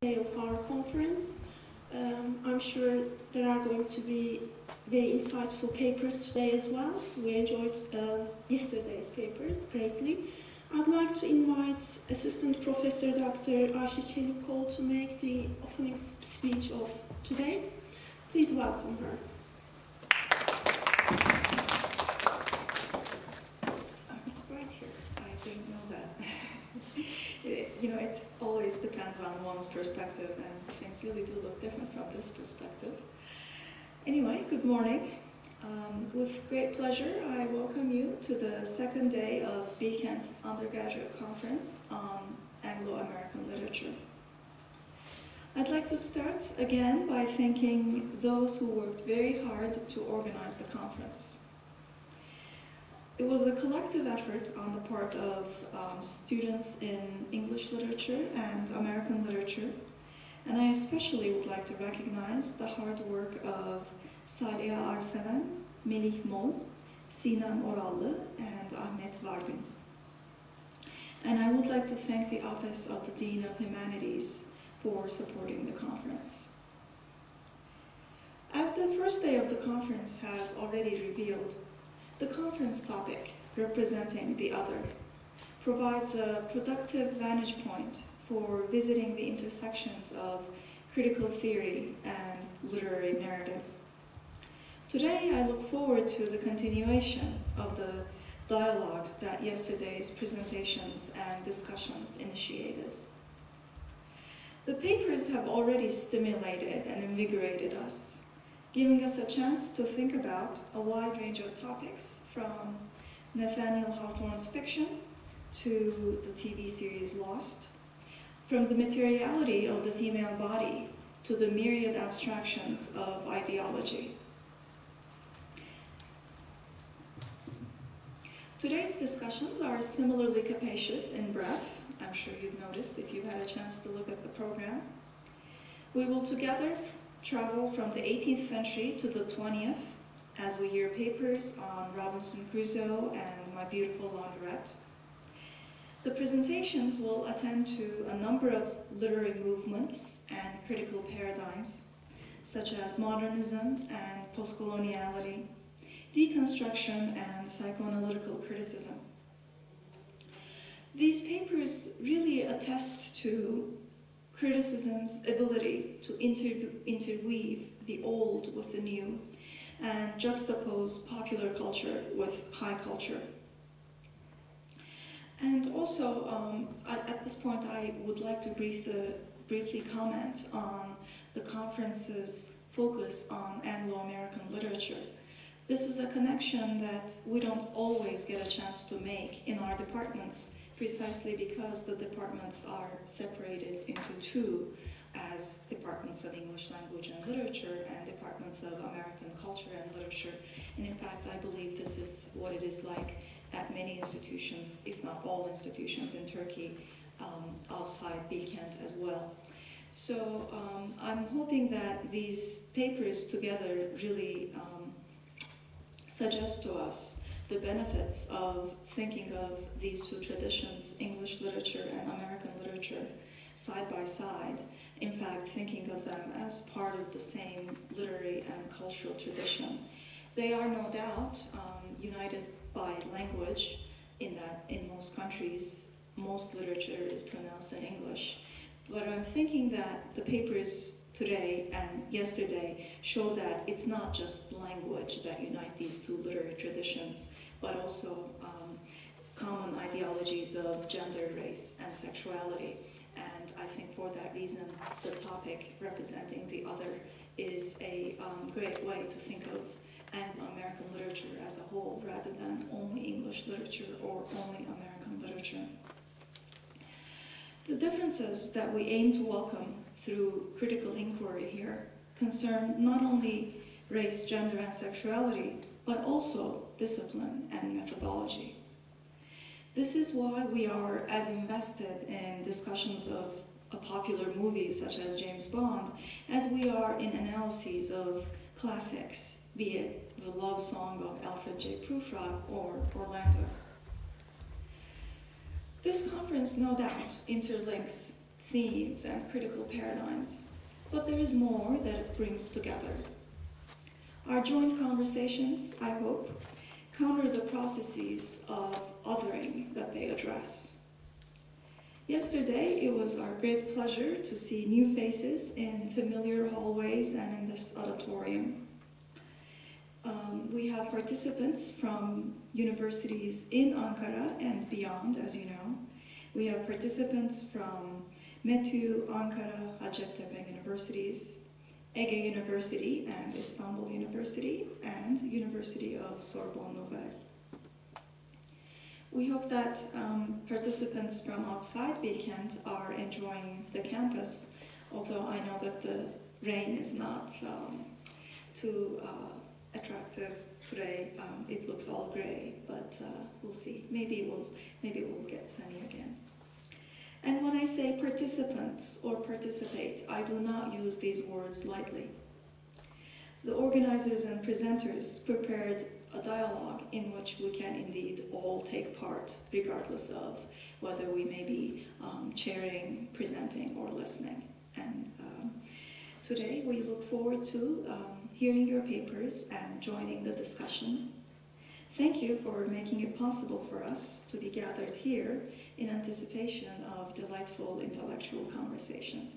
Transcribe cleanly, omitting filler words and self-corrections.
Day of our conference. I'm sure there are going to be very insightful papers today as well. We enjoyed yesterday's papers greatly. I'd like to invite Assistant Professor Dr. Ayşe Çelikkol to make the opening speech of today. Please welcome her. It's bright here. I didn't know that. It always depends on one's perspective, and things really do look different from this perspective. Anyway, good morning. With great pleasure, I welcome you to the second day of Bilkent's Undergraduate Conference on Anglo-American Literature. I'd like to start again by thanking those who worked very hard to organize the conference. It was a collective effort on the part of students in English literature and American literature, and I especially would like to recognize the hard work of Saliha Arseven, Melih Mol, Sinem Orallı, and Ahmet Vargün. And I would like to thank the Office of the Dean of Humanities for supporting the conference. As the first day of the conference has already revealed, the conference topic, representing the other, provides a productive vantage point for visiting the intersections of critical theory and literary narrative. Today, I look forward to the continuation of the dialogues that yesterday's presentations and discussions initiated. The papers have already stimulated and invigorated us, giving us a chance to think about a wide range of topics, from Nathaniel Hawthorne's fiction to the TV series Lost, from the materiality of the female body to the myriad abstractions of ideology. Today's discussions are similarly capacious in breadth. I'm sure you've noticed if you've had a chance to look at the program. We will together travel from the 18th century to the 20th as we hear papers on Robinson Crusoe and My Beautiful Laundrette. The presentations will attend to a number of literary movements and critical paradigms, such as modernism and postcoloniality, deconstruction and psychoanalytical criticism. These papers really attest to criticism's ability to interweave the old with the new and juxtapose popular culture with high culture. And also, at this point, I would like to briefly comment on the conference's focus on Anglo-American literature. This is a connection that we don't always get a chance to make in our departments, precisely because the departments are separated into two, as departments of English language and literature and departments of American culture and literature. And in fact, I believe this is what it is like at many institutions, if not all institutions in Turkey, outside Bilkent as well. So I'm hoping that these papers together really suggest to us the benefits of thinking of these two traditions, English literature and American literature, side by side. In fact, thinking of them as part of the same literary and cultural tradition. They are no doubt united by language, in that in most countries, most literature is pronounced in English. But I'm thinking that the papers today and yesterday show that it's not just language that unite these two literary traditions, but also common ideologies of gender, race, and sexuality. And I think for that reason, the topic representing the other is a great way to think of Anglo-American literature as a whole, rather than only English literature or only American literature. The differences that we aim to welcome through critical inquiry here concern not only race, gender, and sexuality, but also discipline and methodology. This is why we are as invested in discussions of a popular movie such as James Bond as we are in analyses of classics, be it the love song of Alfred J. Prufrock or Orlando. This conference no doubt interlinks themes and critical paradigms, but there is more that it brings together. Our joint conversations, I hope, counter the processes of othering that they address. Yesterday, it was our great pleasure to see new faces in familiar hallways and in this auditorium. We have participants from universities in Ankara and beyond, as you know. We have participants from METÜ, Ankara, Hacettepe universities, Ege University and Istanbul University, and University of Sorbonne Nouvelle. We hope that participants from outside Bilkent are enjoying the campus, although I know that the rain is not too attractive today. It looks all gray, but we'll see. Maybe we'll get sunny again. And when I say participants or participate, I do not use these words lightly. The organizers and presenters prepared a dialogue in which we can indeed all take part, regardless of whether we may be chairing, presenting, or listening. And today we look forward to hearing your papers and joining the discussion. Thank you for making it possible for us to be gathered here in anticipation of delightful intellectual conversation.